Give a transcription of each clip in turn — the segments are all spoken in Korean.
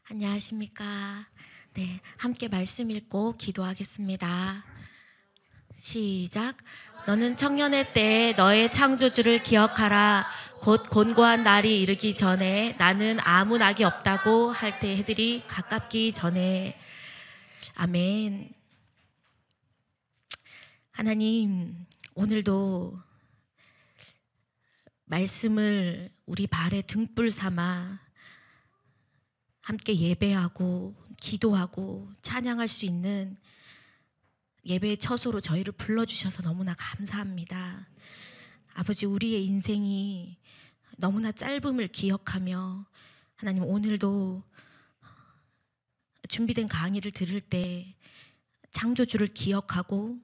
안녕하십니까. 네, 함께 말씀 읽고 기도하겠습니다. 시작. 너는 청년의 때에 너의 창조주를 기억하라. 곧 곤고한 날이 이르기 전에 나는 아무 낙이 없다고 할 때 해들이 가깝기 전에. 아멘. 하나님, 오늘도 말씀을 우리 발에 등불 삼아 함께 예배하고 기도하고 찬양할 수 있는 예배의 처소로 저희를 불러주셔서 너무나 감사합니다. 아버지, 우리의 인생이 너무나 짧음을 기억하며 하나님, 오늘도 준비된 강의를 들을 때 창조주를 기억하고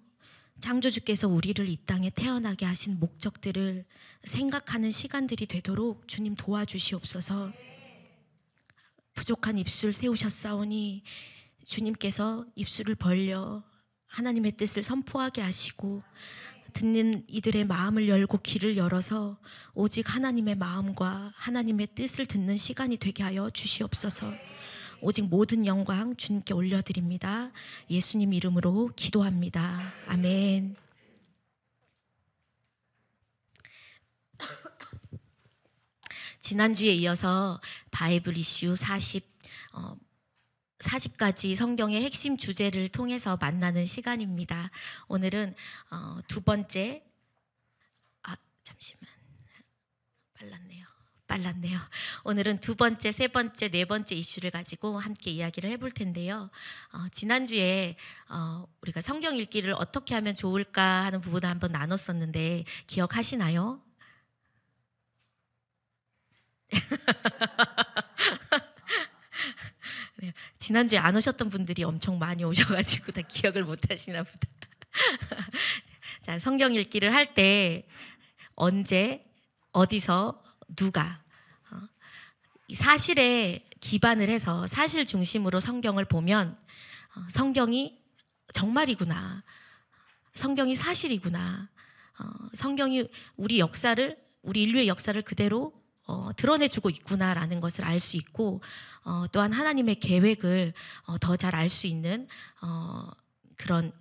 창조주께서 우리를 이 땅에 태어나게 하신 목적들을 생각하는 시간들이 되도록 주님 도와주시옵소서. 부족한 입술 세우셨사오니 주님께서 입술을 벌려 하나님의 뜻을 선포하게 하시고 듣는 이들의 마음을 열고 귀를 열어서 오직 하나님의 마음과 하나님의 뜻을 듣는 시간이 되게 하여 주시옵소서. 오직 모든 영광 주님께 올려드립니다. 예수님 이름으로 기도합니다. 아멘. 지난주에 이어서 바이블 이슈 40가지 성경의 핵심 주제를 통해서 만나는 시간입니다. 오늘은 두 번째, 잠시만, 빨랐네요. 오늘은 두 번째, 세 번째, 네 번째 이슈를 가지고 함께 이야기를 해볼 텐데요. 지난주에 우리가 성경 읽기를 어떻게 하면 좋을까 하는 부분을 한번 나눴었는데 기억하시나요? 네, 지난주에 안 오셨던 분들이 엄청 많이 오셔가지고 다 기억을 못 하시나 보다. 자, 성경 읽기를 할 때 언제, 어디서, 누가 이 사실에 기반을 해서 사실 중심으로 성경을 보면 성경이 정말이구나, 성경이 사실이구나, 성경이 우리 인류의 역사를 그대로 드러내주고 있구나라는 것을 알 수 있고, 또한 하나님의 계획을 더 잘 알 수 있는 그런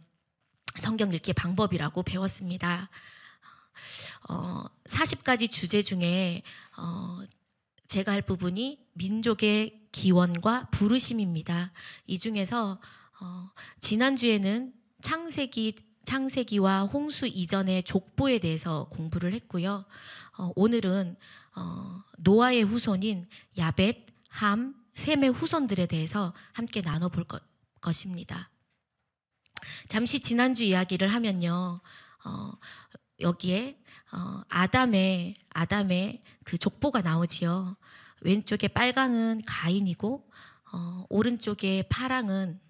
성경 읽기의 방법이라고 배웠습니다. 40가지 주제 중에 제가 할 부분이 민족의 기원과 부르심입니다. 이 중에서 지난주에는 창세기와 홍수 이전의 족보에 대해서 공부를 했고요. 오늘은 노아의 후손인 야벳, 함, 셈의 후손들에 대해서 함께 나눠볼 것입니다. 잠시 지난주 이야기를 하면요, 여기에 아담의 그 족보가 나오지요. 왼쪽에 빨강은 가인이고 오른쪽에 파랑은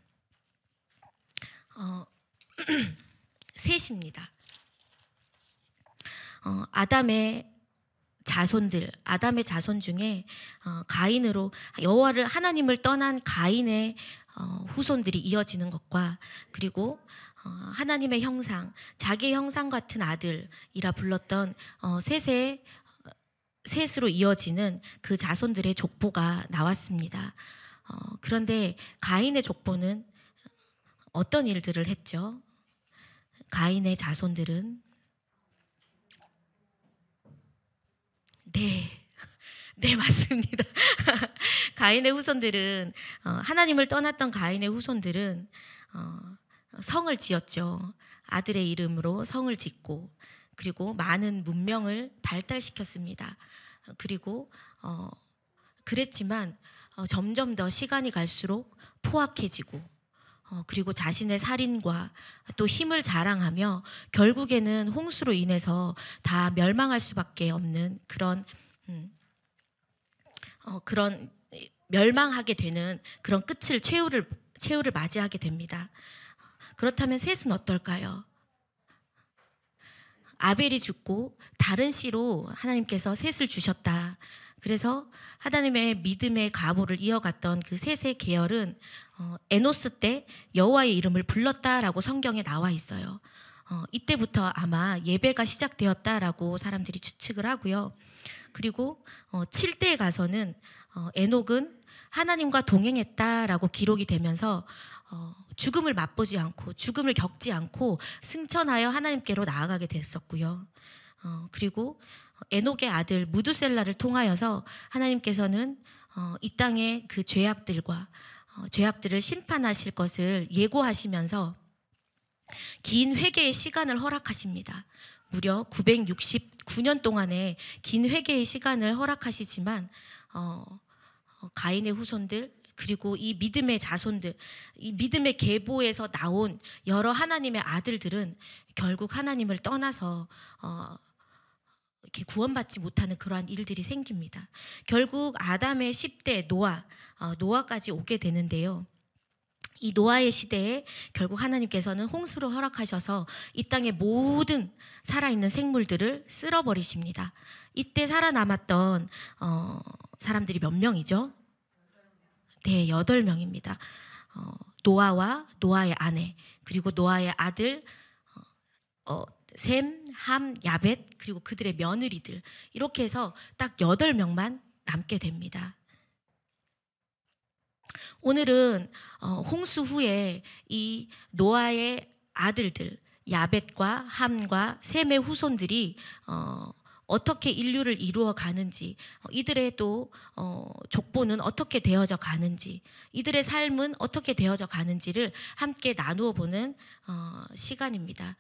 셋입니다. 아담의 자손 중에 가인으로 하나님을 떠난 가인의 후손들이 이어지는 것과, 그리고 하나님의 형상, 자기의 형상 같은 아들이라 불렀던 셋으로 이어지는 그 자손들의 족보가 나왔습니다. 그런데 가인의 족보는 어떤 일들을 했죠? 가인의 자손들은 네, 맞습니다. 가인의 후손들은 하나님을 떠났던 가인의 후손들은 성을 지었죠. 아들의 이름으로 성을 짓고, 그리고 많은 문명을 발달시켰습니다. 그리고 그랬지만 점점 더 시간이 갈수록 포악해지고, 그리고 자신의 살인과 또 힘을 자랑하며 결국에는 홍수로 인해서 다 멸망할 수밖에 없는 그런 멸망하게 되는 그런 최후를 맞이하게 됩니다. 그렇다면 셋은 어떨까요? 아벨이 죽고 다른 씨로 하나님께서 셋을 주셨다. 그래서 하나님의 믿음의 가보를 이어갔던 그 셋의 계열은 에노스 때 여호와의 이름을 불렀다라고 성경에 나와 있어요. 이때부터 아마 예배가 시작되었다라고 사람들이 추측을 하고요. 그리고 7대에 가서는 에녹은 하나님과 동행했다라고 기록이 되면서 죽음을 맛보지 않고 죽음을 겪지 않고 승천하여 하나님께로 나아가게 됐었고요. 그리고 에녹의 아들 무두셀라를 통하여서 하나님께서는 이 땅의 그 죄악들을 심판하실 것을 예고하시면서 긴 회개의 시간을 허락하십니다. 무려 969년 동안의 긴 회개의 시간을 허락하시지만 가인의 후손들 그리고 이 믿음의 자손들, 이 믿음의 계보에서 나온 여러 하나님의 아들들은 결국 하나님을 떠나서 이렇게 구원받지 못하는 그러한 일들이 생깁니다. 결국 아담의 10대 노아까지 오게 되는데요. 이 노아의 시대에 결국 하나님께서는 홍수를 허락하셔서 이 땅의 모든 살아있는 생물들을 쓸어버리십니다. 이때 살아남았던 사람들이 몇 명이죠? 네, 8명입니다. 노아와 노아의 아내, 그리고 노아의 아들 셈, 함, 야벳, 그리고 그들의 며느리들, 이렇게 해서 딱 8명만 남게 됩니다. 오늘은 홍수 후에 이 노아의 아들들 야벳과 함과 셈의 후손들이 어떻게 인류를 이루어 가는지, 이들의 또 족보는 어떻게 되어져 가는지, 이들의 삶은 어떻게 되어져 가는지를 함께 나누어 보는 시간입니다.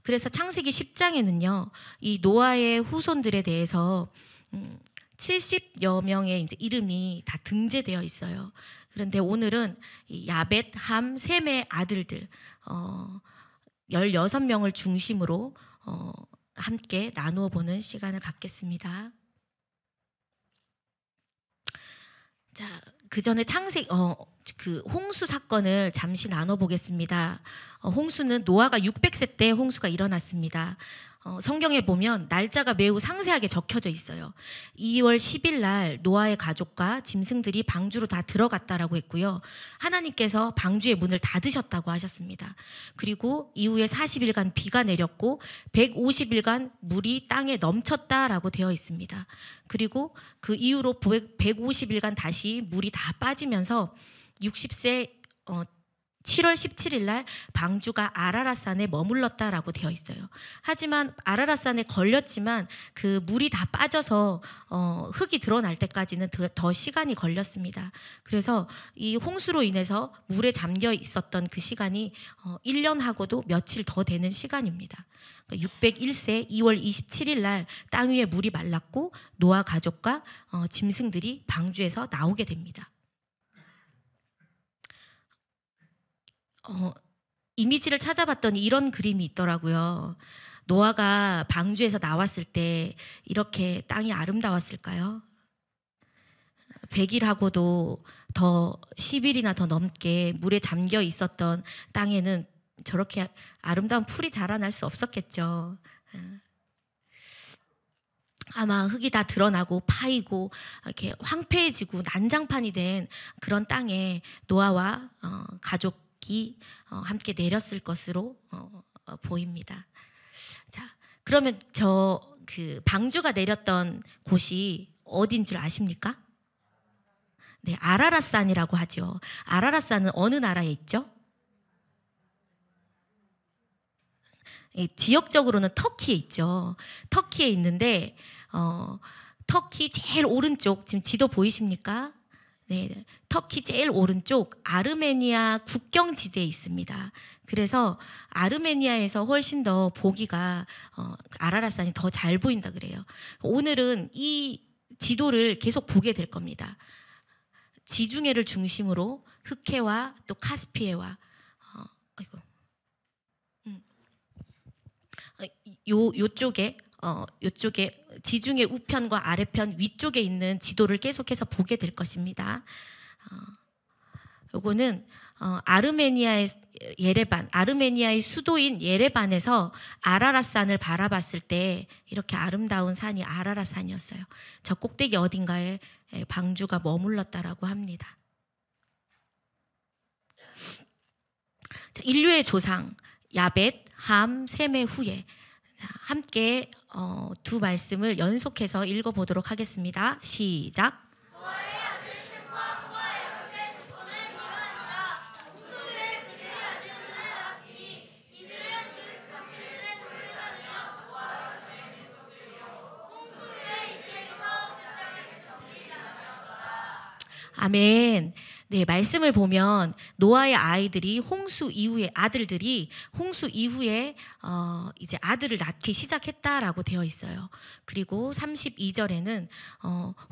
그래서 창세기 10장에는요, 이 노아의 후손들에 대해서 70여 명의 이제 이름이 다 등재되어 있어요. 그런데 오늘은 이 야벳, 함, 셈의 아들들 16명을 중심으로 함께 나누어 보는 시간을 갖겠습니다. 자, 그 전에 그 홍수 사건을 잠시 나눠보겠습니다. 홍수는 노아가 600세 때 홍수가 일어났습니다. 성경에 보면 날짜가 매우 상세하게 적혀져 있어요. 2월 10일 날 노아의 가족과 짐승들이 방주로 다 들어갔다라고 했고요. 하나님께서 방주의 문을 닫으셨다고 하셨습니다. 그리고 이후에 40일간 비가 내렸고 150일간 물이 땅에 넘쳤다라고 되어 있습니다. 그리고 그 이후로 150일간 다시 물이 다 빠지면서 60세 7월 17일 날 방주가 아라랏산에 머물렀다라고 되어 있어요. 하지만 아라랏산에 걸렸지만 그 물이 다 빠져서 흙이 드러날 때까지는 더 시간이 걸렸습니다. 그래서 이 홍수로 인해서 물에 잠겨 있었던 그 시간이 1년하고도 며칠 더 되는 시간입니다. 601세 2월 27일 날 땅 위에 물이 말랐고 노아 가족과 짐승들이 방주에서 나오게 됩니다. 이미지를 찾아봤더니 이런 그림이 있더라고요. 노아가 방주에서 나왔을 때 이렇게 땅이 아름다웠을까요? 100일하고도 더 10일이나 더 넘게 물에 잠겨 있었던 땅에는 저렇게 아름다운 풀이 자라날 수 없었겠죠. 아마 흙이 다 드러나고 파이고 이렇게 황폐해지고 난장판이 된 그런 땅에 노아와 가족이 함께 내렸을 것으로 보입니다. 자, 그러면 그 방주가 내렸던 곳이 어딘 줄 아십니까? 네, 아라랏산이라고 하죠. 아라랏산은 어느 나라에 있죠? 지역적으로는 터키에 있죠. 터키에 있는데 터키 제일 오른쪽, 지금 지도 보이십니까? 네, 터키 제일 오른쪽 아르메니아 국경지대에 있습니다. 그래서 아르메니아에서 훨씬 더 보기가 아라랏산이 더 잘 보인다 그래요. 오늘은 이 지도를 계속 보게 될 겁니다. 지중해를 중심으로 흑해와 또 카스피해와 요쪽에 지중해 우편과 아래편 위쪽에 있는 지도를 계속해서 보게 될 것입니다. 요거는 아르메니아의 아르메니아의 수도인 예레반에서 아라랏산을 바라봤을 때 이렇게 아름다운 산이 아라랏산이었어요. 저 꼭대기 어딘가에 방주가 머물렀다라고 합니다. 자, 인류의 조상 야벳, 함, 셈의 후예. 함께 두 말씀을 연속해서 읽어보도록 하겠습니다. 시작. 아멘. 네, 말씀을 보면 노아의 아이들이 홍수 이후에 아들들이 홍수 이후에 이제 아들을 낳기 시작했다라고 되어 있어요. 그리고 32절에는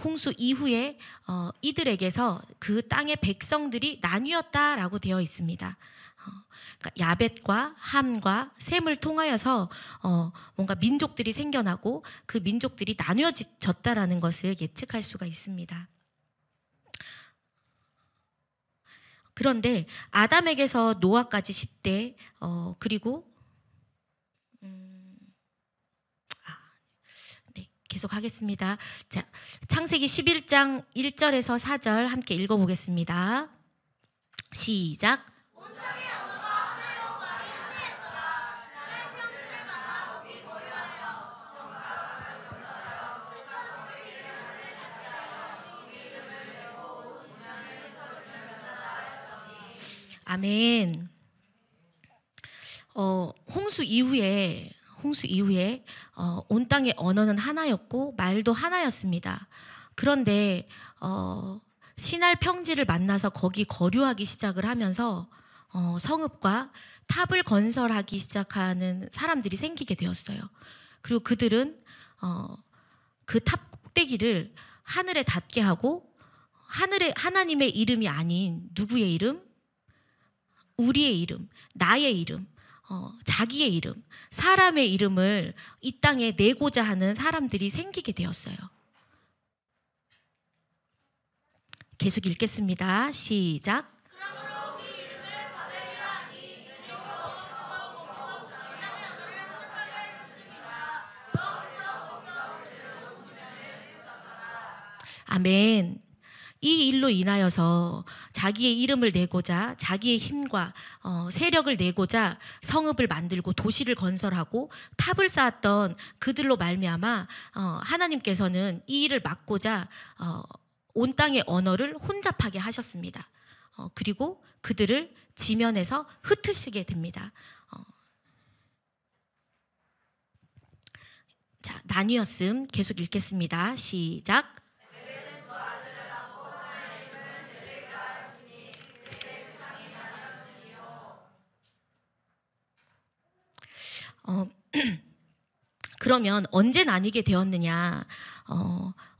홍수 이후에 이들에게서 그 땅의 백성들이 나뉘었다라고 되어 있습니다. 그러니까 야벳과 함과 셈을 통하여서 뭔가 민족들이 생겨나고 그 민족들이 나뉘어졌다라는 것을 예측할 수가 있습니다. 그런데 아담에게서 노아까지 10대 그리고 네, 계속 하겠습니다. 자, 창세기 11장 1절에서 4절 함께 읽어보겠습니다. 시작. 아멘. 홍수 이후에 온 땅의 언어는 하나였고 말도 하나였습니다. 그런데 시날 평지를 만나서 거기 거류하기 시작을 하면서 성읍과 탑을 건설하기 시작하는 사람들이 생기게 되었어요. 그리고 그들은 그 탑 꼭대기를 하늘에 닿게 하고 하나님의 이름이 아닌 누구의 이름? 우리의 이름, 나의 이름, 자기의 이름, 사람의 이름을 이 땅에 내고자 하는 사람들이 생기게 되었어요. 계속 읽겠습니다. 시작. 아멘. 이 일로 인하여서 자기의 이름을 내고자 자기의 힘과 세력을 내고자 성읍을 만들고 도시를 건설하고 탑을 쌓았던 그들로 말미암아 하나님께서는 이 일을 막고자 온 땅의 언어를 혼잡하게 하셨습니다. 그리고 그들을 지면에서 흩으시게 됩니다. 자, 나뉘었음 계속 읽겠습니다. 시작. 그러면 언제 나뉘게 되었느냐?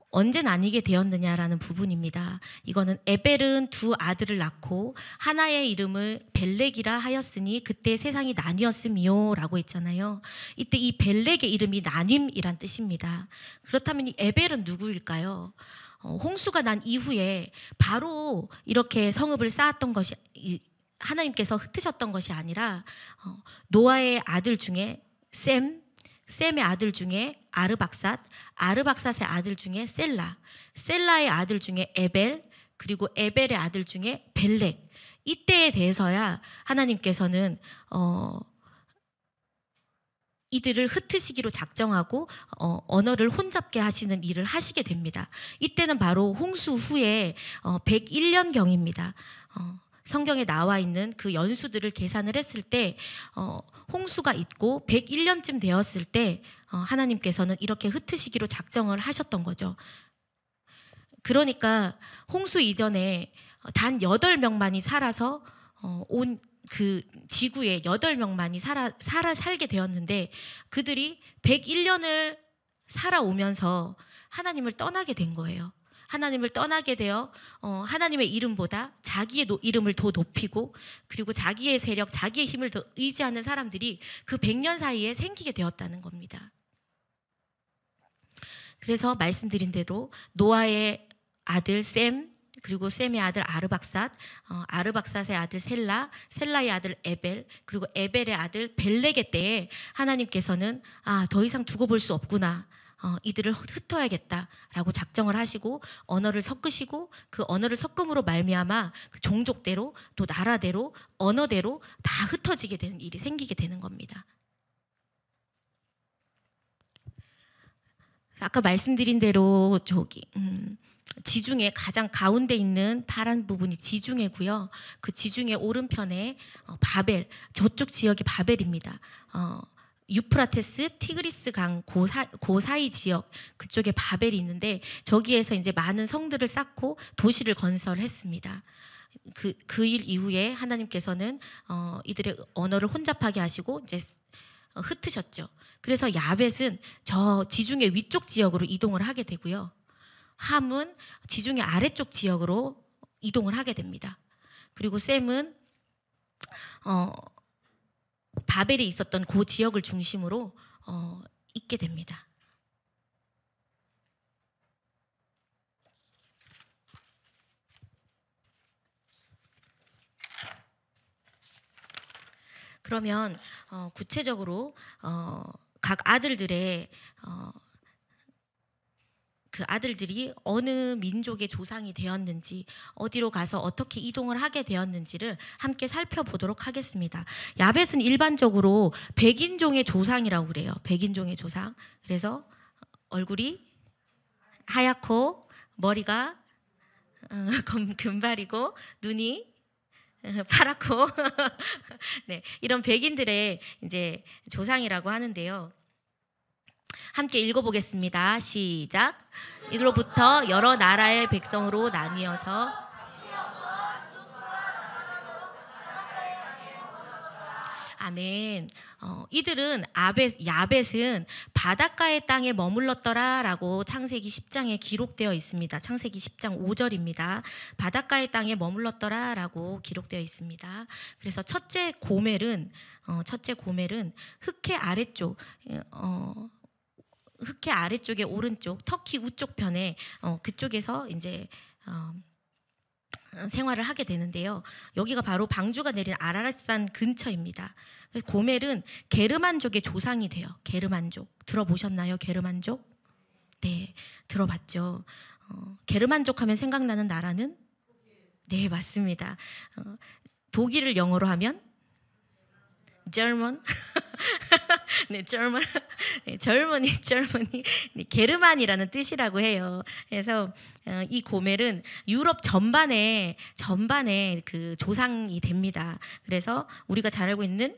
언제 나뉘게 되었느냐라는 부분입니다. 이거는 에벨은 두 아들을 낳고 하나의 이름을 벨렉이라 하였으니 그때 세상이 나뉘었음이요 라고 했잖아요. 이때 이 벨렉의 이름이 나눔이란 뜻입니다. 그렇다면 이 에벨은 누구일까요? 홍수가 난 이후에 바로 이렇게 성읍을 쌓았던 것이 하나님께서 흩으셨던 것이 아니라 노아의 아들 중에 셈의 아들 중에 아르박삿, 아르박삿의 아들 중에 셀라, 셀라의 아들 중에 에벨, 그리고 에벨의 아들 중에 벨렉. 이때에 대해서야 하나님께서는 이들을 흩으시기로 작정하고 언어를 혼잡게 하시는 일을 하시게 됩니다. 이때는 바로 홍수 후에 101년경입니다. 성경에 나와 있는 그 연수들을 계산을 했을 때 홍수가 있고 101년쯤 되었을 때 하나님께서는 이렇게 흩으시기로 작정을 하셨던 거죠. 그러니까 홍수 이전에 단 8명만이 살아서 온 그 지구에 8명만이 살게 되었는데 그들이 101년을 살아오면서 하나님을 떠나게 된 거예요. 하나님을 떠나게 되어 하나님의 이름보다 자기의 이름을 더 높이고 그리고 자기의 세력, 자기의 힘을 더 의지하는 사람들이 그 100년 사이에 생기게 되었다는 겁니다. 그래서 말씀드린 대로 노아의 아들 셈, 그리고 셈의 아들 아르박삿, 아르박삿의 아들 셀라, 셀라의 아들 에벨, 그리고 에벨의 아들 벨렉의 때에 하나님께서는 더 이상 두고 볼 수 없구나. 이들을 흩어야겠다라고 작정을 하시고 언어를 섞으시고 그 언어를 섞음으로 말미암아 그 종족대로 또 나라대로 언어대로 다 흩어지게 되는 일이 생기게 되는 겁니다. 아까 말씀드린 대로 지중해 가장 가운데 있는 파란 부분이 지중해고요. 그 지중해 오른편에 바벨, 저쪽 지역이 바벨입니다. 유프라테스, 티그리스 강 그 사이 지역 그쪽에 바벨이 있는데 저기에서 이제 많은 성들을 쌓고 도시를 건설했습니다. 그 일 이후에 하나님께서는 이들의 언어를 혼잡하게 하시고 이제 흩으셨죠. 그래서 야벳은 저 지중해 위쪽 지역으로 이동을 하게 되고요. 함은 지중해 아래쪽 지역으로 이동을 하게 됩니다. 그리고 셈은 바벨에 있었던 그 지역을 중심으로 있게 됩니다. 그러면 구체적으로 각 아들들의 그 아들들이 어느 민족의 조상이 되었는지, 어디로 가서 어떻게 이동을 하게 되었는지를 함께 살펴보도록 하겠습니다. 야벳은 일반적으로 백인종의 조상이라고 그래요. 백인종의 조상. 그래서 얼굴이 하얗고 머리가 금발이고 눈이 파랗고 네, 이런 백인들의 이제 조상이라고 하는데요. 함께 읽어보겠습니다. 시작. 이로부터 여러 나라의 백성으로 나뉘어서 아멘. 이들은 야벳은 바닷가의 땅에 머물렀더라라고 창세기 10장에 기록되어 있습니다. 창세기 10장 5절입니다. 바닷가의 땅에 머물렀더라라고 기록되어 있습니다. 그래서 첫째 고멜은 흑해 아래쪽의 오른쪽 터키 우쪽 편에 그쪽에서 이제 생활을 하게 되는데요. 여기가 바로 방주가 내린 아라랏산 근처입니다. 고멜은 게르만족의 조상이 돼요. 게르만족 들어보셨나요? 게르만족? 네, 들어봤죠. 게르만족 하면 생각나는 나라는? 네, 맞습니다. 독일을 영어로 하면 German. 네, German. 네, Germany. 네, 게르만이라는 뜻이라고 해요. 그래서 이 고멜은 유럽 전반에 그 조상이 됩니다. 그래서 우리가 잘 알고 있는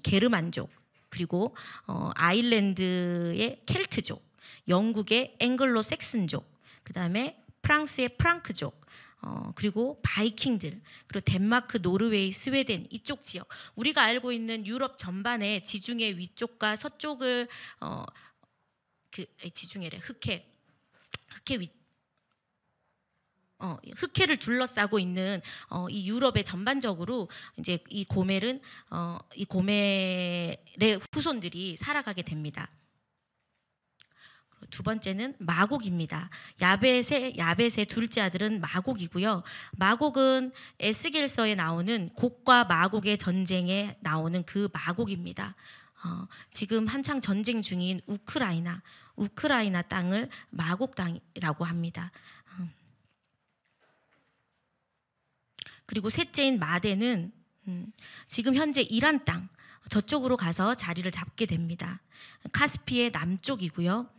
게르만족, 그리고 아일랜드의 켈트족, 영국의 앵글로 섹슨족, 그 다음에 프랑스의 프랑크족, 그리고 바이킹들, 그리고 덴마크, 노르웨이, 스웨덴 이쪽 지역, 우리가 알고 있는 유럽 전반의 지중해 위쪽과 서쪽을 지중해래 흑해를 둘러싸고 있는 이 유럽의 전반적으로 이제 이 고멜의 후손들이 살아가게 됩니다. 두 번째는 마곡입니다. 야벳의 둘째 아들은 마곡이고요. 마곡은 에스겔서에 나오는 곡과 마곡의 전쟁에 나오는 그 마곡입니다. 지금 한창 전쟁 중인 우크라이나 땅을 마곡 땅이라고 합니다. 그리고 셋째인 마대는 지금 현재 이란 땅 저쪽으로 가서 자리를 잡게 됩니다. 카스피의 남쪽이고요.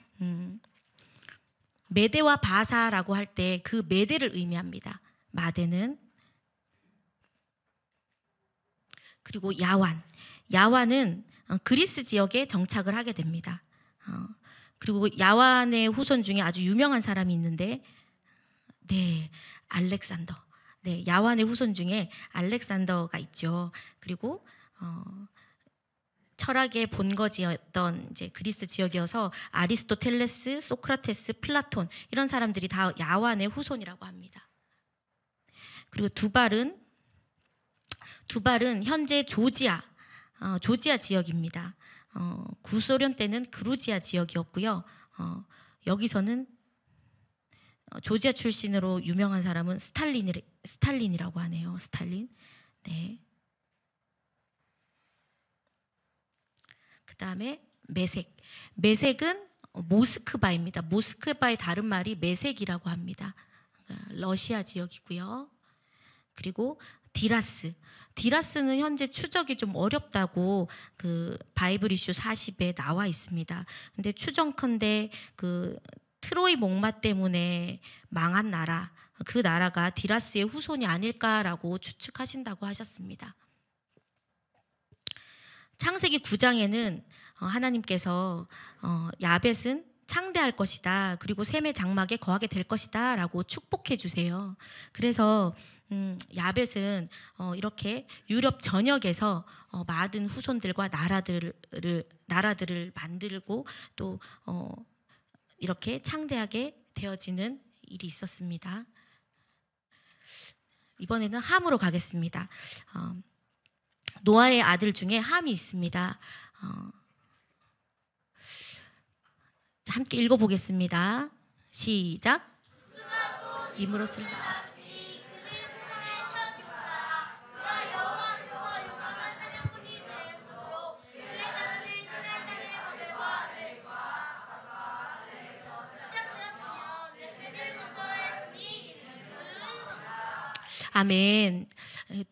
메대와 바사라고 할 때 그 메대를 의미합니다. 마대는. 그리고 야완은 그리스 지역에 정착을 하게 됩니다. 그리고 야완의 후손 중에 아주 유명한 사람이 있는데, 네, 알렉산더. 네, 야완의 후손 중에 알렉산더가 있죠. 그리고 철학의 본거지였던 이제 그리스 지역이어서 아리스토텔레스, 소크라테스, 플라톤 이런 사람들이 다 야완의 후손이라고 합니다. 그리고 두발은 현재 조지아 지역입니다. 구소련 때는 그루지아 지역이었고요. 여기서는 조지아 출신으로 유명한 사람은 스탈린이라고 하네요. 스탈린. 네. 그다음에 메색은 모스크바입니다. 모스크바의 다른 말이 메색이라고 합니다. 러시아 지역이고요. 그리고 디라스는 현재 추적이 좀 어렵다고 그 바이블 이슈 40에 나와 있습니다. 근데 추정컨대 그 트로이 목마 때문에 망한 나라, 그 나라가 디라스의 후손이 아닐까라고 추측하신다고 하셨습니다. 창세기 9장에는 하나님께서 야벳은 창대할 것이다. 그리고 셈의 장막에 거하게 될 것이다. 라고 축복해 주세요. 그래서 야벳은 이렇게 유럽 전역에서 많은 후손들과 나라들을 만들고 또 이렇게 창대하게 되어지는 일이 있었습니다. 이번에는 함으로 가겠습니다. 노아의 아들 중에 함이 있습니다. 함께 읽어보겠습니다. 시작. 니므롯을 낳았습니다. 아멘.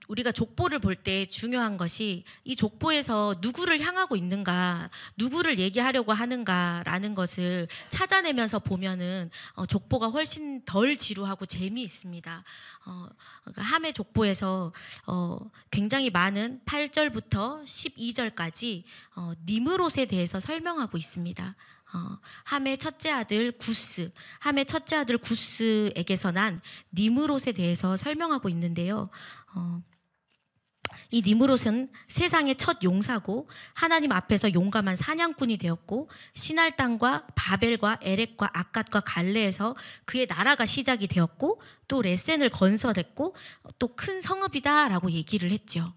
우리가 족보를 볼 때 중요한 것이 이 족보에서 누구를 향하고 있는가, 누구를 얘기하려고 하는가라는 것을 찾아내면서 보면은 족보가 훨씬 덜 지루하고 재미있습니다. 그러니까 함의 족보에서 굉장히 많은 8절부터 12절까지 니므롯에 대해서 설명하고 있습니다. 함의 첫째 아들 구스, 함의 첫째 아들 구스에게서 난 니므롯에 대해서 설명하고 있는데요. 이 니므롯은 세상의 첫 용사고 하나님 앞에서 용감한 사냥꾼이 되었고 시날 땅과 바벨과 에렉과 아갓과 갈레에서 그의 나라가 시작이 되었고 또 레센을 건설했고 또 큰 성읍이다라고 얘기를 했죠.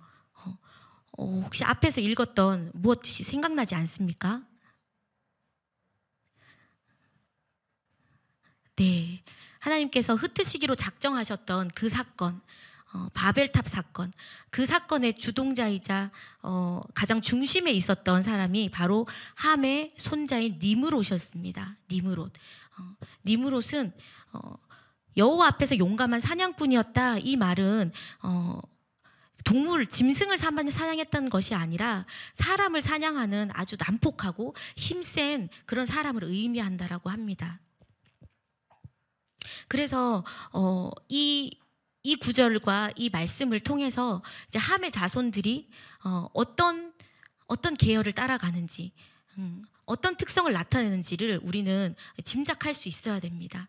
혹시 앞에서 읽었던 무엇이 생각나지 않습니까? 네, 하나님께서 흩으시기로 작정하셨던 그 사건, 바벨탑 사건, 그 사건의 주동자이자 가장 중심에 있었던 사람이 바로 함의 손자인 니므롯이었습니다. 니므롯. 니므롯은 여호와 앞에서 용감한 사냥꾼이었다. 이 말은 동물, 짐승을 사냥했다는 것이 아니라 사람을 사냥하는 아주 난폭하고 힘센 그런 사람을 의미한다라고 합니다. 그래서 이 구절과 이 말씀을 통해서 이제 함의 자손들이 어떤 계열을 따라가는지, 어떤 특성을 나타내는지를 우리는 짐작할 수 있어야 됩니다.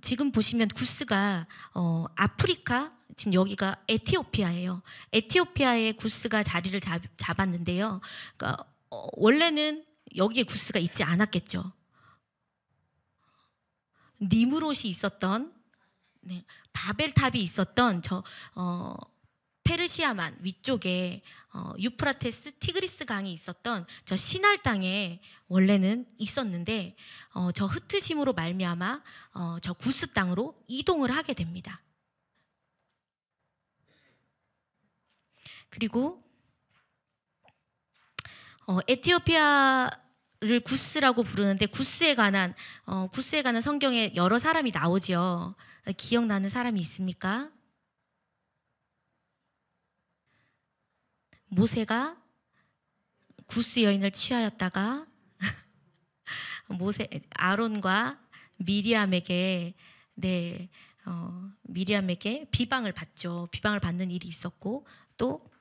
지금 보시면 구스가 아프리카, 지금 여기가 에티오피아예요. 에티오피아에 구스가 자리를 잡았는데요. 그러니까 원래는 여기에 구스가 있지 않았겠죠. 니므롯이 있었던, 바벨탑이 있었던 페르시아만 위쪽에 유프라테스 티그리스 강이 있었던 저 시날 땅에 원래는 있었는데 저 흩으심으로 말미암아 저 구스 땅으로 이동을 하게 됩니다. 그리고 에티오피아를 구스라고 부르는데 구스에 관한 성경에 여러 사람이 나오죠. 기억나는 사람이 있습니까? 모세가 구스 여인을 취하였다가 아론과 미리암에게 비방을 받죠. 비방을 받는 일이 있었고 또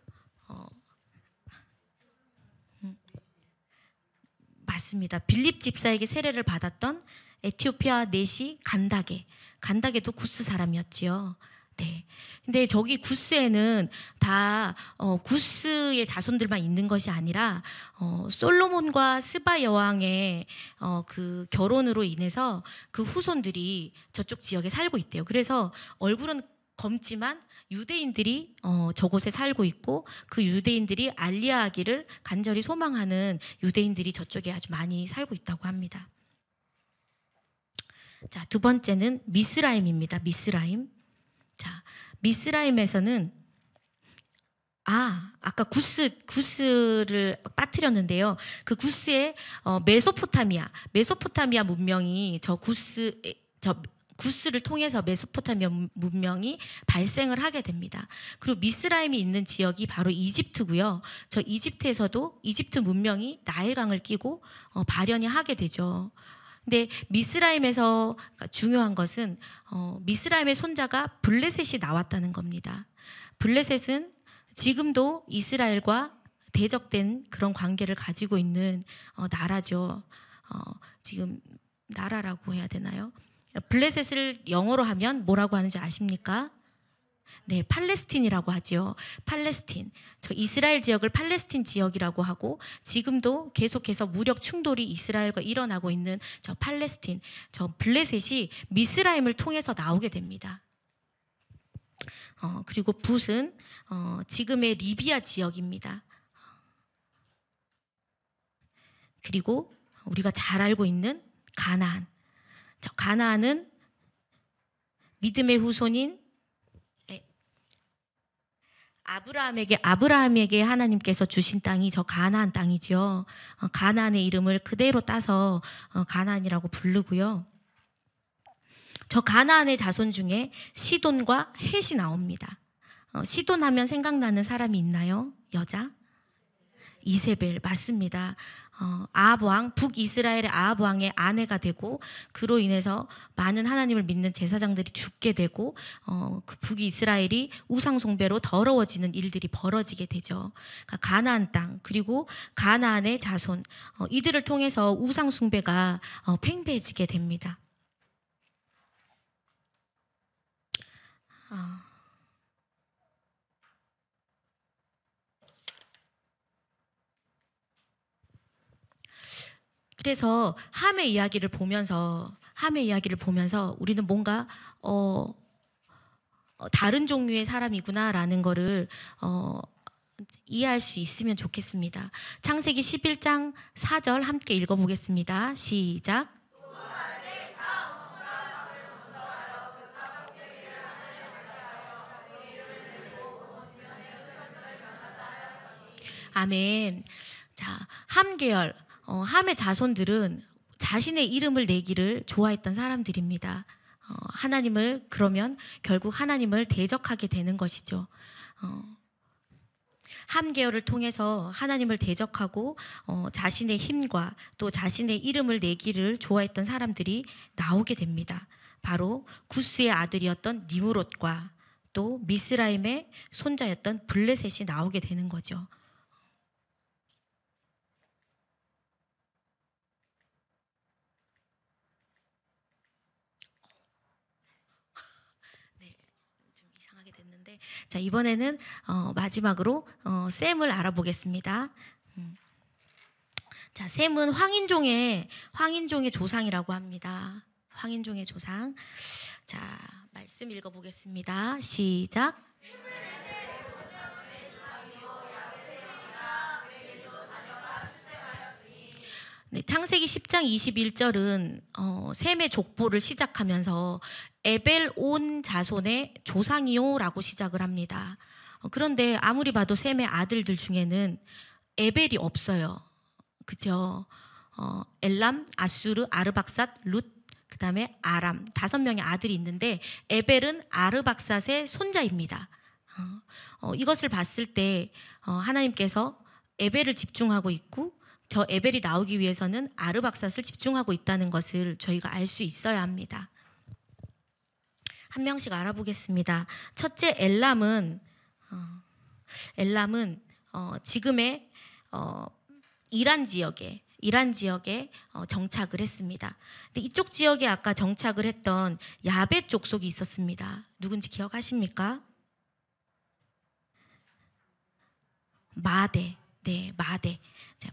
맞습니다. 빌립 집사에게 세례를 받았던 에티오피아 내시 간다게도 구스 사람이었지요. 네. 근데 저기 구스에는 다 구스의 자손들만 있는 것이 아니라 솔로몬과 스바 여왕의 그 결혼으로 인해서 그 후손들이 저쪽 지역에 살고 있대요. 그래서 얼굴은 검지만 유대인들이 저곳에 살고 있고 그 유대인들이 알리야하기를 간절히 소망하는 유대인들이 저쪽에 아주 많이 살고 있다고 합니다. 자, 두 번째는 미스라임입니다. 미스라임. 자, 미스라임에서는 아까 구스를 빠뜨렸는데요. 그 구스의 메소포타미아 문명이 구스를 통해서 메소포타미아 문명이 발생을 하게 됩니다. 그리고 미스라임이 있는 지역이 바로 이집트고요. 저 이집트에서도 이집트 문명이 나일강을 끼고 발현이 하게 되죠. 근데 미스라임에서 중요한 것은 미스라임의 손자가 블레셋이 나왔다는 겁니다. 블레셋은 지금도 이스라엘과 대적된 그런 관계를 가지고 있는 나라죠. 지금 나라라고 해야 되나요? 블레셋을 영어로 하면 뭐라고 하는지 아십니까? 네, 팔레스틴이라고 하죠. 팔레스틴. 저 이스라엘 지역을 팔레스틴 지역이라고 하고 지금도 계속해서 무력 충돌이 이스라엘과 일어나고 있는 저 팔레스틴, 저 블레셋이 미스라임을 통해서 나오게 됩니다. 그리고 붓은 지금의 리비아 지역입니다. 그리고 우리가 잘 알고 있는 가나안. 저 가나안은 믿음의 후손인 아브라함에게 하나님께서 주신 땅이 저 가나안 땅이죠. 가나안의 이름을 그대로 따서 가나안이라고 부르고요. 저 가나안의 자손 중에 시돈과 헷이 나옵니다. 시돈 하면 생각나는 사람이 있나요? 여자? 이세벨, 맞습니다. 아합 왕, 북이스라엘의 아합 왕의 아내가 되고 그로 인해서 많은 하나님을 믿는 제사장들이 죽게 되고 그 북이스라엘이 우상 숭배로 더러워지는 일들이 벌어지게 되죠. 그러니까 가나안 땅 그리고 가나안의 자손 이들을 통해서 우상 숭배가 팽배해지게 됩니다. 그래서 함의 이야기를 보면서 우리는 뭔가 다른 종류의 사람이구나라는 거를 이해할 수 있으면 좋겠습니다. 창세기 11장 4절 함께 읽어보겠습니다. 시작. 아멘. 자, 함 계열, 함의 자손들은 자신의 이름을 내기를 좋아했던 사람들입니다. 하나님을 그러면 결국 하나님을 대적하게 되는 것이죠. 함 계열을 통해서 하나님을 대적하고 자신의 힘과 또 자신의 이름을 내기를 좋아했던 사람들이 나오게 됩니다. 바로 구스의 아들이었던 니므롯과 또 미스라임의 손자였던 블레셋이 나오게 되는 거죠. 자, 이번에는 마지막으로 셈을 알아보겠습니다. 자, 셈은 황인종의 조상이라고 합니다. 황인종의 조상. 자, 말씀 읽어보겠습니다. 시작. 네, 창세기 10장 21절은 셈의 족보를 시작하면서 에벨 온 자손의 조상이요라고 시작을 합니다. 그런데 아무리 봐도 셈의 아들들 중에는 에벨이 없어요. 그죠? 엘람, 아수르, 아르박삿, 룻, 그 다음에 아람 5명의 아들이 있는데 에벨은 아르박삿의 손자입니다. 이것을 봤을 때 하나님께서 에벨을 집중하고 있고 저 에벨이 나오기 위해서는 아르박삿을 집중하고 있다는 것을 저희가 알 수 있어야 합니다. 한 명씩 알아보겠습니다. 첫째 엘람은 지금의 이란 지역에 정착을 했습니다. 근데 이쪽 지역에 아까 정착을 했던 야벳 족속이 있었습니다. 누군지 기억하십니까? 마대. 네,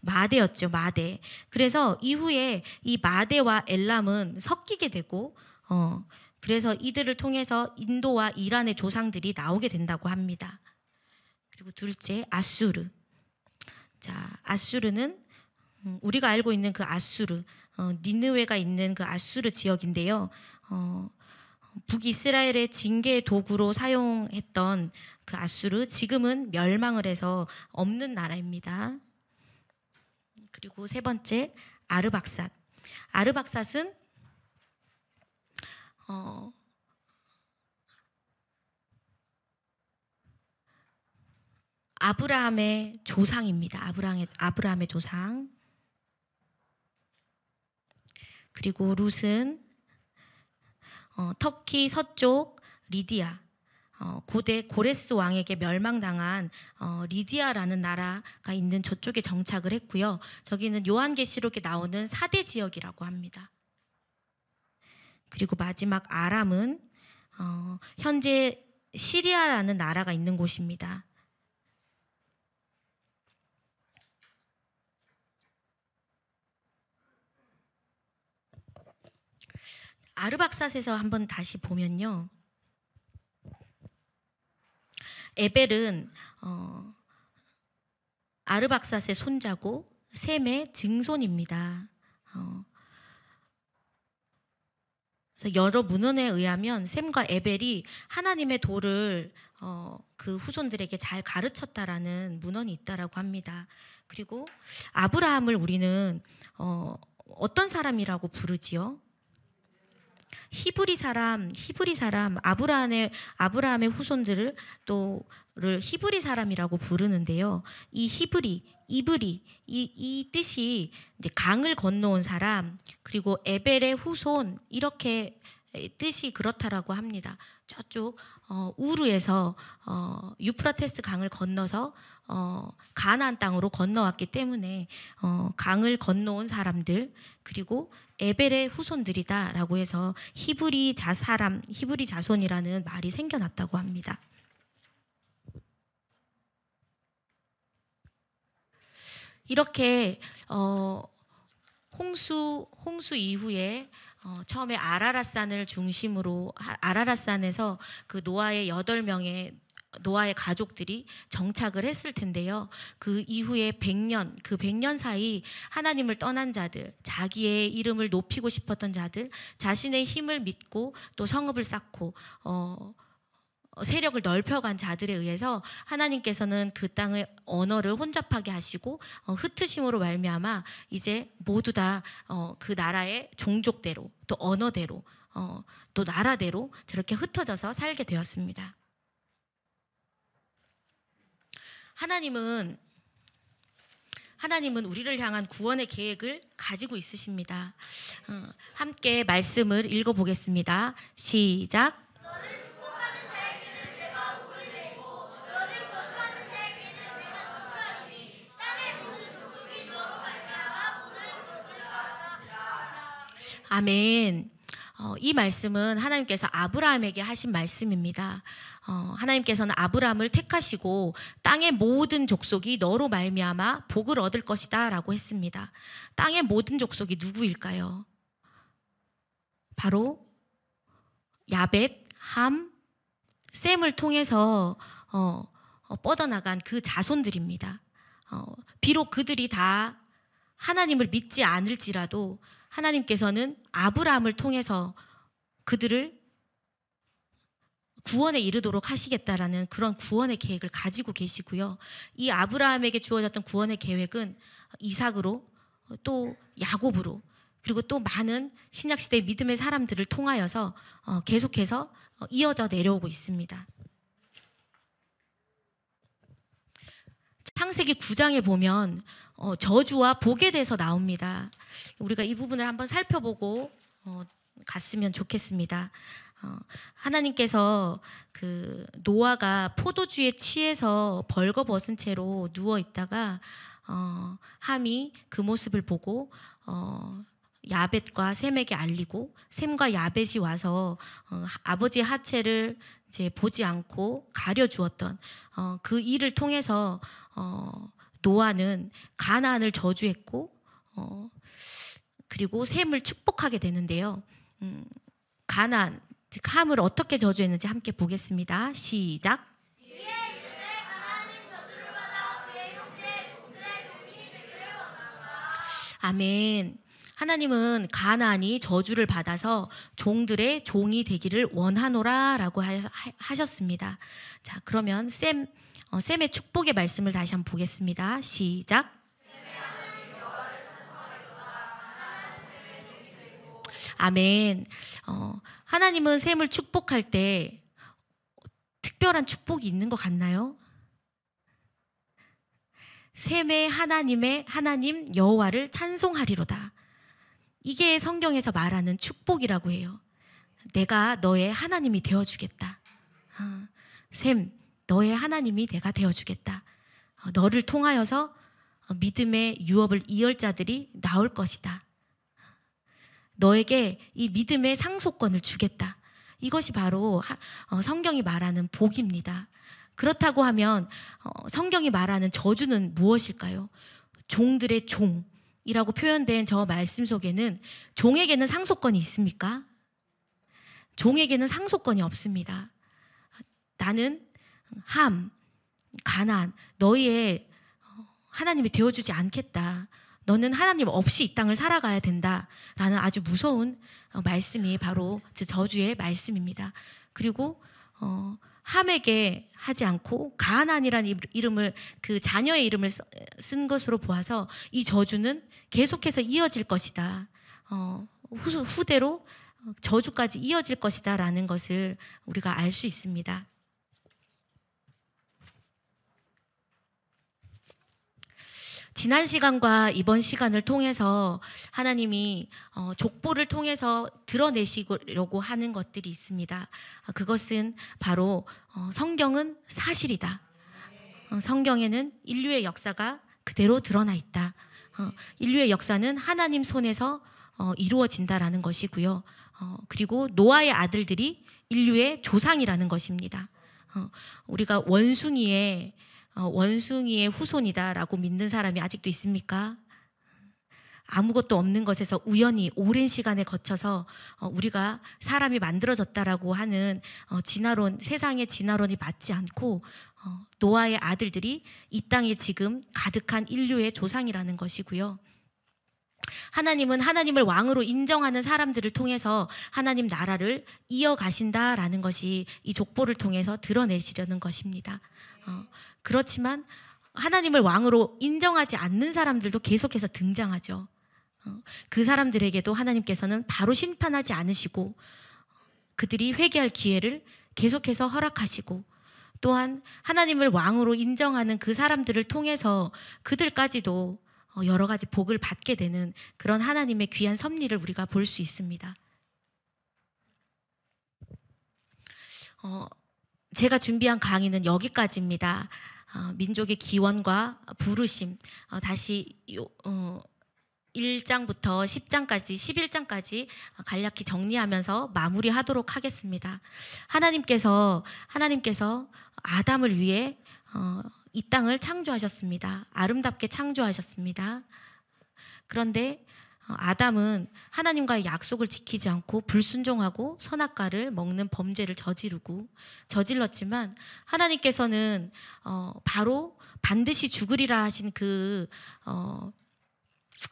마대였죠. 마대. 그래서 이후에 이 마대와 엘람은 섞이게 되고 그래서 이들을 통해서 인도와 이란의 조상들이 나오게 된다고 합니다. 그리고 둘째 아수르. 자, 아수르는 우리가 알고 있는 그 아수르, 니느웨가 있는 그 아수르 지역인데요. 북이스라엘의 징계 도구로 사용했던 그 아수르, 지금은 멸망을 해서 없는 나라입니다. 그리고 세 번째 아르박삿. 아르박삿은 아브라함의 조상입니다. 아브라함의 조상. 그리고 룻은 터키 서쪽 리디아, 고대 고레스 왕에게 멸망당한 리디아라는 나라가 있는 저쪽에 정착을 했고요. 저기는 요한계시록에 나오는 4대 지역이라고 합니다. 그리고 마지막 아람은 현재 시리아라는 나라가 있는 곳입니다. 아르박삿에서 한번 다시 보면요, 에벨은 아르박삿의 손자고 셈의 증손입니다. 그래서 여러 문헌에 의하면 셈과 에벨이 하나님의 도를 그 후손들에게 잘 가르쳤다라는 문헌이 있다라고 합니다. 그리고 아브라함을 우리는 어떤 사람이라고 부르지요? 히브리 사람 아브라함의 후손들을 또를 히브리 사람이라고 부르는데요. 이 이브리 이 뜻이 이제 강을 건너온 사람, 그리고 에벨의 후손, 이렇게 뜻이 그렇다라고 합니다. 저쪽 우르에서 유프라테스 강을 건너서 가나안 땅으로 건너왔기 때문에 강을 건너온 사람들, 그리고 에벨의 후손들이다라고 해서 히브리 자손이라는 말이 생겨났다고 합니다. 이렇게 홍수 이후에 처음에 아라랏산을 중심으로 아라랏산에서 그 노아의 8명의 노아의 가족들이 정착을 했을 텐데요. 그 이후에 100년 사이 하나님을 떠난 자들, 자기의 이름을 높이고 싶었던 자들, 자신의 힘을 믿고 또 성읍을 쌓고 세력을 넓혀간 자들에 의해서 하나님께서는 그 땅의 언어를 혼잡하게 하시고 흩으심으로 말미암아 이제 모두 다 그 나라의 종족대로, 또 언어대로, 또 나라대로 저렇게 흩어져서 살게 되었습니다. 하나님은 우리를 향한 구원의 계획을 가지고 있으십니다. 함께 말씀을 읽어보겠습니다. 시작. 아멘. 이 말씀은 하나님께서 아브라함에게 하신 말씀입니다. 하나님께서는 아브라함을 택하시고 땅의 모든 족속이 너로 말미암아 복을 얻을 것이다 라고 했습니다. 땅의 모든 족속이 누구일까요? 바로 야벳, 함, 셈을 통해서 뻗어나간 그 자손들입니다. 비록 그들이 다 하나님을 믿지 않을지라도 하나님께서는 아브라함을 통해서 그들을 구원에 이르도록 하시겠다라는 그런 구원의 계획을 가지고 계시고요. 이 아브라함에게 주어졌던 구원의 계획은 이삭으로, 또 야곱으로, 그리고 또 많은 신약시대의 믿음의 사람들을 통하여서 계속해서 이어져 내려오고 있습니다. 창세기 9장에 보면 저주와 복에 대해서 나옵니다. 우리가 이 부분을 한번 살펴보고 갔으면 좋겠습니다. 하나님께서 그 노아가 포도주에 취해서 벌거벗은 채로 누워 있다가 함이 그 모습을 보고 야벳과 셈에게 알리고, 셈과 야벳이 와서 아버지의 하체를 이제 보지 않고 가려주었던 그 일을 통해서 노아는 가나안을 저주했고 그리고 셈을 축복하게 되는데요. 가나안, 즉 함을 어떻게 저주했는지 함께 보겠습니다. 시작. 아멘. 하나님은 가나안이 저주를 받아서 종들의 종이 되기를 원하노라라고 하셨습니다. 자, 그러면 셈의 축복의 말씀을 다시 한번 보겠습니다. 시작. 아멘. 하나님은 셈을 축복할 때 특별한 축복이 있는 것 같나요? 셈의 하나님 여호와를 찬송하리로다. 이게 성경에서 말하는 축복이라고 해요. 내가 너의 하나님이 되어주겠다. 셈, 너의 하나님이 내가 되어주겠다. 너를 통하여서 믿음의 유업을 이을 자들이 나올 것이다. 너에게 이 믿음의 상속권을 주겠다. 이것이 바로 성경이 말하는 복입니다. 그렇다고 하면 성경이 말하는 저주는 무엇일까요? 종들의 종이라고 표현된 저 말씀 속에는 종에게는 상속권이 있습니까? 종에게는 상속권이 없습니다. 나는 함, 가난, 너희의 하나님이 되어주지 않겠다. 너는 하나님 없이 이 땅을 살아가야 된다라는 아주 무서운 말씀이 바로 저주의 말씀입니다. 그리고 함에게 하지 않고 가나안이라는 이름을, 그 자녀의 이름을 쓴 것으로 보아서 이 저주는 계속해서 이어질 것이다. 후대로 저주까지 이어질 것이다 라는 것을 우리가 알 수 있습니다. 지난 시간과 이번 시간을 통해서 하나님이 족보를 통해서 드러내시려고 하는 것들이 있습니다. 그것은 바로 성경은 사실이다. 성경에는 인류의 역사가 그대로 드러나 있다. 인류의 역사는 하나님 손에서 이루어진다라는 것이고요. 그리고 노아의 아들들이 인류의 조상이라는 것입니다. 우리가 원숭이의 후손이다라고 믿는 사람이 아직도 있습니까? 아무것도 없는 것에서 우연히 오랜 시간에 거쳐서 우리가 사람이 만들어졌다라고 하는 진화론, 세상의 진화론이 맞지 않고 노아의 아들들이 이 땅에 지금 가득한 인류의 조상이라는 것이고요. 하나님은 하나님을 왕으로 인정하는 사람들을 통해서 하나님 나라를 이어가신다라는 것이 이 족보를 통해서 드러내시려는 것입니다. 그렇지만 하나님을 왕으로 인정하지 않는 사람들도 계속해서 등장하죠. 그 사람들에게도 하나님께서는 바로 심판하지 않으시고 그들이 회개할 기회를 계속해서 허락하시고, 또한 하나님을 왕으로 인정하는 그 사람들을 통해서 그들까지도 여러 가지 복을 받게 되는 그런 하나님의 귀한 섭리를 우리가 볼 수 있습니다. 제가 준비한 강의는 여기까지입니다. 민족의 기원과 부르심, 다시 1장부터 10장까지 11장까지 간략히 정리하면서 마무리하도록 하겠습니다. 하나님께서 아담을 위해 이 땅을 창조하셨습니다. 아름답게 창조하셨습니다. 그런데 아담은 하나님과의 약속을 지키지 않고 불순종하고 선악과를 먹는 범죄를 저질렀지만 하나님께서는 바로 반드시 죽으리라 하신 그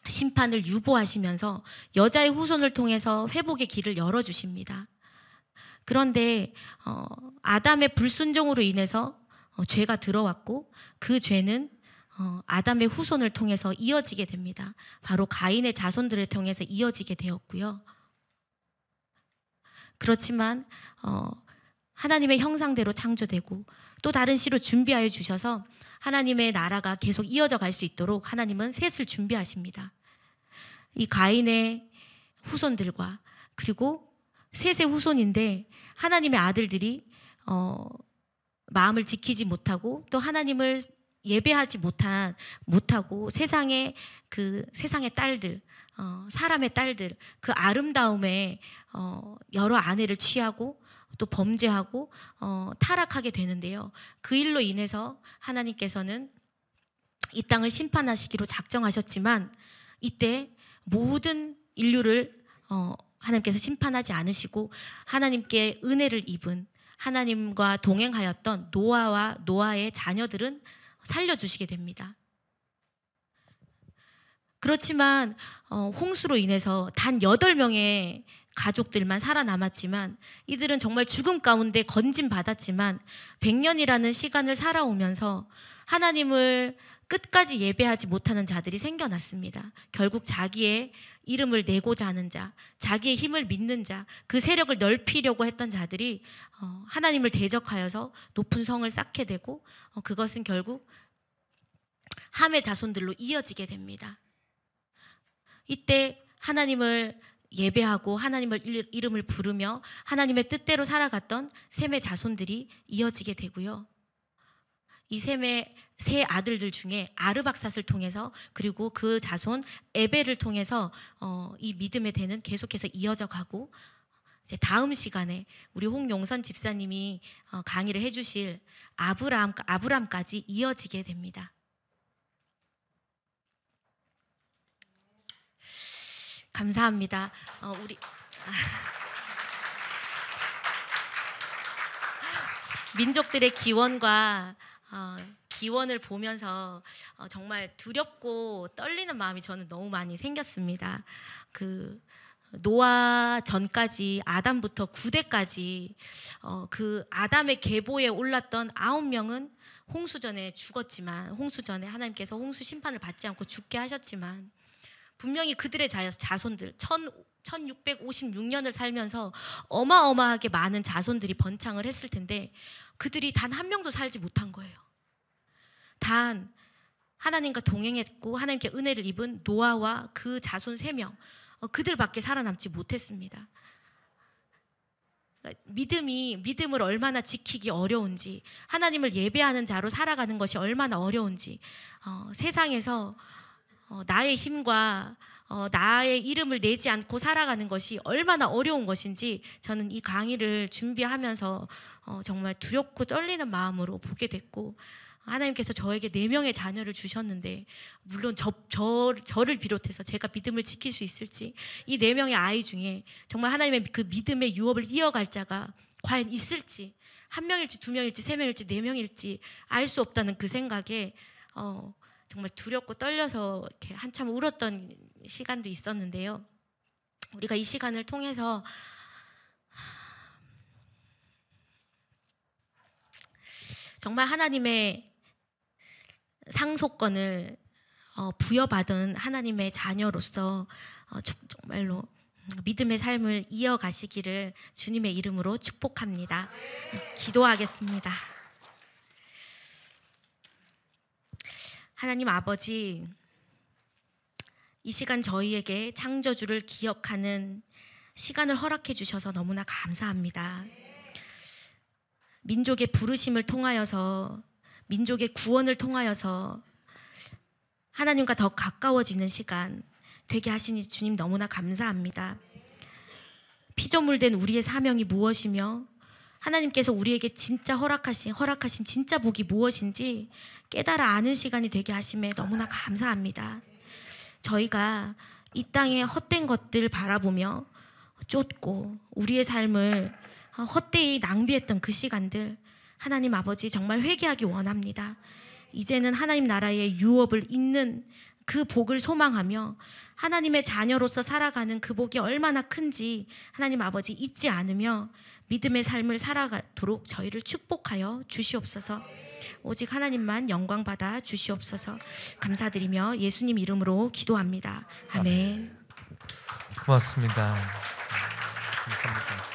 심판을 유보하시면서 여자의 후손을 통해서 회복의 길을 열어주십니다. 그런데 아담의 불순종으로 인해서 죄가 들어왔고 그 죄는 아담의 후손을 통해서 이어지게 됩니다. 바로 가인의 자손들을 통해서 이어지게 되었고요. 그렇지만 하나님의 형상대로 창조되고 또 다른 씨로 준비하여 주셔서 하나님의 나라가 계속 이어져 갈 수 있도록 하나님은 셋을 준비하십니다. 이 가인의 후손들과 그리고 셋의 후손인데 하나님의 아들들이 마음을 지키지 못하고 또 하나님을 예배하지 못하고 세상의 딸들, 사람의 딸들, 그 아름다움에 여러 아내를 취하고 또 범죄하고 타락하게 되는데요. 그 일로 인해서 하나님께서는 이 땅을 심판하시기로 작정하셨지만 이때 모든 인류를 하나님께서 심판하지 않으시고 하나님께 은혜를 입은, 하나님과 동행하였던 노아와 노아의 자녀들은 살려주시게 됩니다. 그렇지만 홍수로 인해서 단 8명의 가족들만 살아남았지만 이들은 정말 죽음 가운데 건짐받았지만 100년이라는 시간을 살아오면서 하나님을 끝까지 예배하지 못하는 자들이 생겨났습니다. 결국 자기의 이름을 내고자 하는 자, 자기의 힘을 믿는 자, 그 세력을 넓히려고 했던 자들이 하나님을 대적하여서 높은 성을 쌓게 되고 그것은 결국 함의 자손들로 이어지게 됩니다. 이때 하나님을 예배하고 하나님의 이름을 부르며 하나님의 뜻대로 살아갔던 셈의 자손들이 이어지게 되고요. 이 셈의 세 아들들 중에 아르박삿을 통해서 그리고 그 자손 에벨을 통해서 이 믿음의 대는 계속해서 이어져 가고, 이제 다음 시간에 우리 홍용선 집사님이 강의를 해주실 아브람까지 이어지게 됩니다. 감사합니다. 우리 민족들의 기원과 기원을 보면서 정말 두렵고 떨리는 마음이 저는 너무 많이 생겼습니다. 그 노아 전까지 아담부터 9대까지 그 아담의 계보에 올랐던 9명은 홍수전에 죽었지만, 홍수전에 하나님께서 홍수 심판을 받지 않고 죽게 하셨지만, 분명히 그들의 자손들 1656년을 살면서 어마어마하게 많은 자손들이 번창을 했을 텐데 그들이 단 한 명도 살지 못한 거예요. 단 하나님과 동행했고 하나님께 은혜를 입은 노아와 그 자손 3명, 그들밖에 살아남지 못했습니다. 믿음을 얼마나 지키기 어려운지, 하나님을 예배하는 자로 살아가는 것이 얼마나 어려운지, 세상에서 나의 힘과 나의 이름을 내지 않고 살아가는 것이 얼마나 어려운 것인지 저는 이 강의를 준비하면서 정말 두렵고 떨리는 마음으로 보게 됐고, 하나님께서 저에게 4명의 자녀를 주셨는데 물론 저를 비롯해서 제가 믿음을 지킬 수 있을지, 이 4명의 아이 중에 정말 하나님의 그 믿음의 유업을 이어갈 자가 과연 있을지, 1명일지 2명일지 3명일지 4명일지 알 수 없다는 그 생각에 정말 두렵고 떨려서 이렇게 한참 울었던 시간도 있었는데요. 우리가 이 시간을 통해서 정말 하나님의 상속권을 부여받은 하나님의 자녀로서 정말로 믿음의 삶을 이어가시기를 주님의 이름으로 축복합니다. 기도하겠습니다. 하나님 아버지, 이 시간 저희에게 창조주를 기억하는 시간을 허락해 주셔서 너무나 감사합니다. 민족의 부르심을 통하여서, 민족의 구원을 통하여서 하나님과 더 가까워지는 시간 되게 하시니 주님 너무나 감사합니다. 피조물된 우리의 사명이 무엇이며 하나님께서 우리에게 진짜 허락하신 진짜 복이 무엇인지 깨달아 아는 시간이 되게 하심에 너무나 감사합니다. 저희가 이 땅의 헛된 것들 바라보며 쫓고 우리의 삶을 헛되이 낭비했던 그 시간들, 하나님 아버지 정말 회개하기 원합니다. 이제는 하나님 나라의 유업을 잇는 그 복을 소망하며 하나님의 자녀로서 살아가는 그 복이 얼마나 큰지 하나님 아버지 잊지 않으며 믿음의 삶을 살아가도록 저희를 축복하여 주시옵소서. 오직 하나님만 영광 받아 주시옵소서. 감사드리며 예수님 이름으로 기도합니다. 아멘. 고맙습니다. 감사합니다.